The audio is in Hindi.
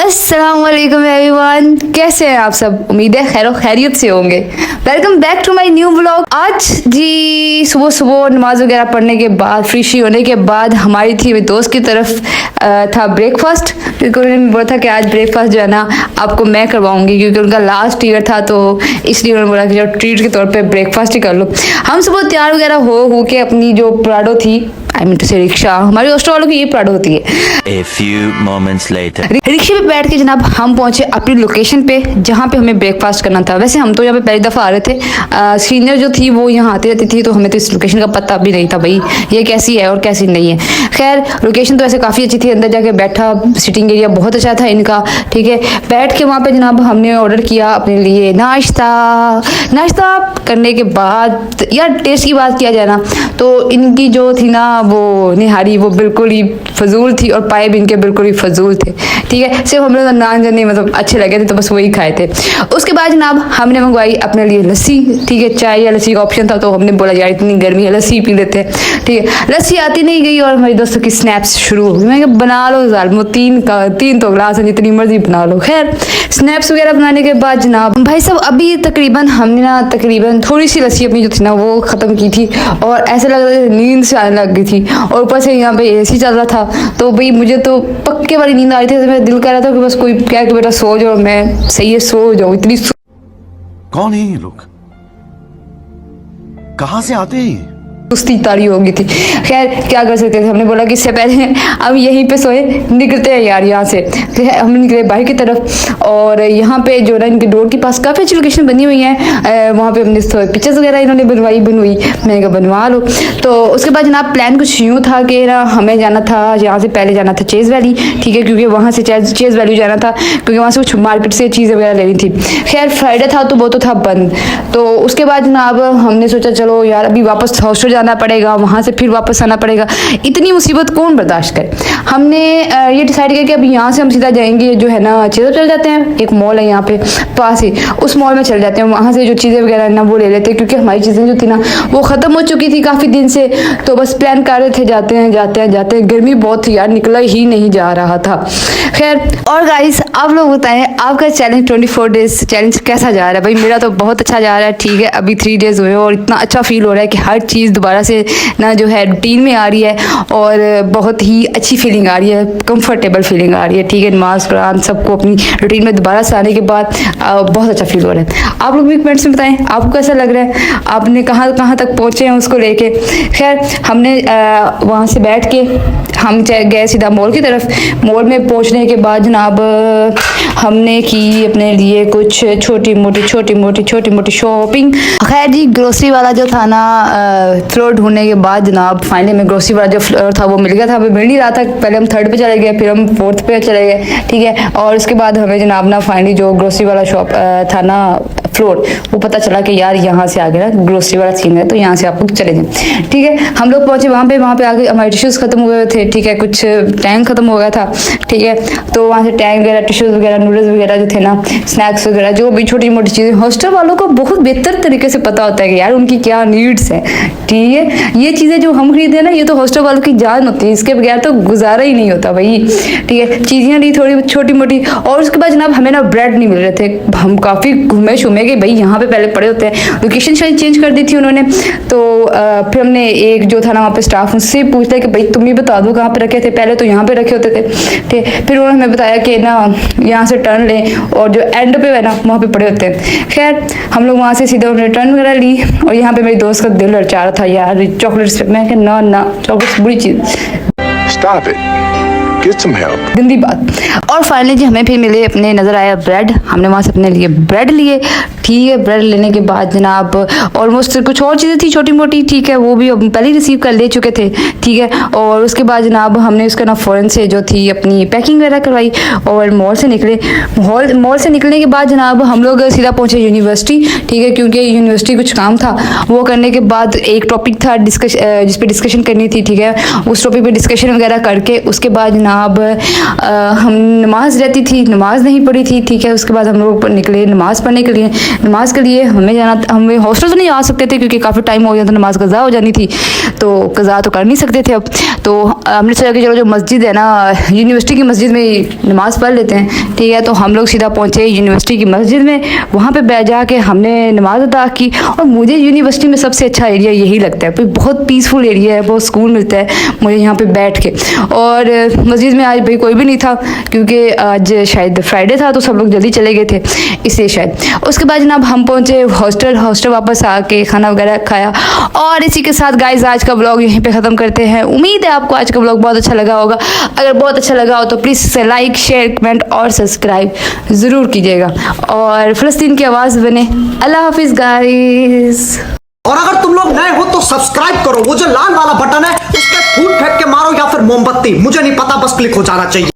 अस्सलाम वालेकुम एवरीवन, कैसे हैं आप सब। उम्मीद है खैर खैरियत से होंगे। Welcome back to my new vlog. आज जी सुबह सुबह नमाज वगैरह पढ़ने के बाद फ्री होने के बाद हमारी थी मेरे दोस्त की तरफ था ब्रेकफास्ट, क्योंकि उन्होंने बोला था कि आज ब्रेकफास्ट जो है ना आपको मैं करवाऊंगी, क्योंकि उनका लास्ट ईयर था तो इसलिए उन्होंने बोला कि जो ट्रीट के तौर पे ब्रेकफास्ट ही कर लो। हम सुबह तैयार वगैरह हो के अपनी जो प्राडो थी, आई मीन टू से रिक्शा, हमारी हॉस्टल वालों की ये प्राडो होती है। A few moments later. रिक्शे पे बैठ के जनाब हम पहुंचे अपनी लोकेशन पे जहाँ पे हमें ब्रेकफास्ट करना था। वैसे हम तो यहाँ पे पहली दफ़ा आ रहे थे, सीनियर जो थी वो यहाँ आती रहती थी, तो हमें तो इस लोकेशन का पता भी नहीं था भाई ये कैसी है और कैसी नहीं है। खैर लोकेशन तो ऐसे काफ़ी अच्छी थी, अंदर जाके बैठा, सिटिंग एरिया बहुत अच्छा था इनका, ठीक है। बैठ के वहाँ पे जनाब हमने ऑर्डर किया अपने लिए नाश्ता करने के बाद यार टेस्ट की बात किया जाए ना तो इनकी जो थी ना वो निहारी वो बिल्कुल ही फजूल थी और पाए भी इनके बिल्कुल ही फजूल थे, ठीक है। सिर्फ हम लोग नान जनी मतलब अच्छे लगे थे तो बस वही खाए थे। उसके बाद जनाब हमने मंगवाई अपने लिए लस्सी, ठीक है। चाय या लस्सी का ऑप्शन था तो हमने बोला यार इतनी गर्मी है लस्सी पी लेते हैं, ठीक है। लस्सी आती नहीं गई और हमारे दोस्तों की स्नैप्स शुरू हो गई। मैं कहा बना लो जालमो, तीन तो ग्लास है, जितनी मर्जी बना लो। खैर स्नैप्स वगैरह बनाने के बाद जनाब भाई साहब अभी तकरीबन हमने ना तकरीबन थोड़ी सी लस्सी अपनी जो थी ना वो ख़त्म की थी और ऐसा लग रहा था नींद से आने लग गई थी, और ऊपर से यहाँ पे एसी चल रहा था तो भाई मुझे तो पक्के वाली नींद आ रही थी। तो मेरा दिल कर रहा था कि बस कोई क्या कि बेटा सो जाओ, मैं सही है सो जाओ। इतनी कौन है ये लोग, कहां से आते हैं? सुस्ती तारी हो गई थी। खैर क्या कर सकते थे, हमने बोला कि इससे पहले अब यहीं पे सोए, निकलते हैं यार यहाँ से। हम निकले बाहर की तरफ और यहाँ पे जो ना इनके डोर के पास काफ़ी अच्छी लोकेशन बनी हुई है, वहाँ पे हमने पिक्चर्स वगैरह इन्होंने बनवाई मैंने कहा बनवा लो। तो उसके बाद जनाब प्लान कुछ यूँ था कि ना हमें जाना था यहाँ से पहले जाना था चेज़ वैली, ठीक है, क्योंकि वहाँ से चेज़ वैली जाना था क्योंकि वहाँ से कुछ मार्केट से चीज़ें वगैरह लेनी थी। खैर फ्राइडे था तो वो तो था बंद। तो उसके बाद जनाब हमने सोचा चलो यार अभी वापस हॉस्टल जाना पड़ेगा, वहाँ से फिर वापस आना पड़ेगा, इतनी मुसीबत कौन बर्दाश्त करे। हमने ये डिसाइड किया कि अभी यहाँ से हम सीधा जाएंगे जो है ना चेज़ चल जाते हैं, एक मॉल है यहाँ पे पास ही, उस मॉल में चल जाते हैं, वहाँ से जो चीज़ें वगैरह ना वो ले लेते हैं, क्योंकि हमारी चीज़ें जो थी ना वो ख़त्म हो चुकी थी काफ़ी दिन से। तो बस प्लान कर रहे थे जाते हैं, गर्मी बहुत थी यार, निकला ही नहीं जा रहा था। खैर और गाइस आप लोग बताएं आपका चैलेंज 24 डेज चैलेंज कैसा जा रहा है। भाई मेरा तो बहुत अच्छा जा रहा है, ठीक है। अभी 3 डेज हुए और इतना अच्छा फील हो रहा है कि हर चीज़ दोबारा से ना जो है रूटीन में आ रही है और बहुत ही अच्छी फीलिंग आ रही है, कंफर्टेबल फीलिंग आ रही है, ठीक है। नमाज कुरान सबको अपनी रूटीन में दोबारा से आने के बाद बहुत अच्छा फील हो रहा है। आप लोग भी कमेंट्स में बताएं आपको कैसा लग रहा है, आपने कहाँ तक पहुँचे हैं उसको लेके। खैर हमने वहाँ से बैठ के हम गए सीधा मॉल की तरफ। मॉल में पहुँचने के बाद जनाब हमने की अपने लिए कुछ छोटी मोटी शॉपिंग। खैर जी ग्रोसरी वाला जो था ना फ्लोर ढूंढने के बाद जनाब फाइनली में ग्रोसरी वाला जो फ्लोर था वो मिल गया था। हमें मिल नहीं रहा था, पहले हम 3rd पे चले गए, फिर हम 4th पे चले गए, ठीक है। और उसके बाद हमें जनाब ना फाइनली जो ग्रोसरी वाला शॉप था ना फ्लोर वो पता चला कि यार यहाँ से आगे ना ग्रोसरी वाला सीन है, तो यहाँ से आप लोग चले जाए, ठीक है। हम लोग पहुँचे वहाँ पे आगे हमारे टिश्यूज़ खत्म हुए थे, ठीक है, कुछ टैंक खत्म हो गया था, ठीक है। तो वहाँ से टैंक वगैरह टिश्यूज़ वगैरह नूडल्स वगैरह जो थे ना स्नैक्स वगैरह जो भी छोटी मोटी चीज़ें हॉस्टल वालों को बहुत बेहतर तरीके से पता होता है कि यार उनकी क्या नीड्स है, ठीक है। ये चीज़ें जो हम खरीदे ना ये तो हॉस्टल वालों की जान होती है, इसके बगैर तो गुजारा ही नहीं होता भाई, ठीक है। चीज़ें ली थोड़ी छोटी मोटी। और उसके बाद जनाब हमें ना ब्रेड नहीं मिल रहे थे, हम काफ़ी घूमे शुमे कि भाई यहाँ पे पहले पड़े होते हैं, लोकेशन शायद चेंज कर दी थी उन्होंने। तो फिर हमने एक जो था ना वहाँ पे स्टाफ उससे पूछ लिया कि भाई तुम ही बता दो कहाँ पे रखे थे, पहले तो यहाँ पे रखे होते थे, ठीक। फिर उन्होंने हमें बताया कि ना यहाँ से टर्न लें और जो एंड पे है ना वहाँ पे पड़े होते हैं। खैर हम लोग वहाँ से सीधा उन्होंने टर्न वगैरह ली और यहाँ पे मेरी दोस्त का दिल ललचा रहा था यार चॉकलेट्स पे। मैं कहा ना चॉकलेट्स बुरी चीज़, Stop it. Get some help. गंदी बात। और फाइनली जी हमें फिर मिले अपने नज़र आया ब्रेड, हमने वहाँ से अपने लिए ब्रेड लिए, ठीक है। ब्रेड लेने के बाद जनाब ऑलमोस्ट कुछ और चीज़ें थी छोटी मोटी, ठीक है, वो भी हम पहले ही रिसीव कर ले चुके थे, ठीक है। और उसके बाद जनाब हमने उसका ना फ़ौरन से जो थी अपनी पैकिंग वगैरह करवाई और मॉल से निकले। मॉल से निकलने के बाद जनाब हम लोग सीधा पहुँचे यूनिवर्सिटी, ठीक है, क्योंकि यूनिवर्सिटी कुछ काम था वो करने के बाद एक टॉपिक था जिस पर डिस्कशन करनी थी, ठीक है। उस टॉपिक पर डिस्कशन वगैरह करके उसके बाद जनाब हम नमाज रहती थी, नमाज नहीं पढ़ी थी, ठीक है। उसके बाद हम लोग निकले नमाज पढ़ने के लिए। नमाज के लिए हमें जाना, हमें हॉस्टल तो नहीं आ सकते थे क्योंकि काफ़ी टाइम हो गया था, नमाज कज़ा हो जानी थी, तो कज़ा तो कर नहीं सकते थे अब। तो तो हमने सोचा कि चलो जो मस्जिद है ना यूनिवर्सिटी की मस्जिद में नमाज़ पढ़ लेते हैं, ठीक है। तो हम लोग सीधा पहुँचे यूनिवर्सिटी की मस्जिद में, वहाँ पे बैठ जा के हमने नमाज़ अदा की। और मुझे यूनिवर्सिटी में सबसे अच्छा एरिया यही लगता है, बहुत पीसफुल एरिया है, बहुत सुकून मिलता है मुझे यहाँ पे बैठ के। और मस्जिद में आज भाई कोई भी नहीं था क्योंकि आज शायद फ्राइडे था, तो सब लोग जल्दी चले गए थे इसलिए शायद। उसके बाद जनाब हम पहुँचे हॉस्टल वापस आके खाना वगैरह खाया। और इसी के साथ गाइज आज का ब्लॉग यहीं पे ख़त्म करते हैं। उम्मीद है आपको आज का ब्लॉग बहुत अच्छा लगा होगा। अगर बहुत अच्छा लगा हो तो प्लीज़ इसे लाइक, शेयर, कमेंट और सब्सक्राइब ज़रूर कीजिएगा और फ़लस्तीन की आवाज़ बने। अल्लाह हाफिज़ गाइस। और अगर तुम लोग नए हो तो सब्सक्राइब करो, वो जो लाल वाला बटन है उस पर फूट फेंक के मारो या फिर मोमबत्ती, मुझे नहीं पता, बस क्लिक हो जाना चाहिए।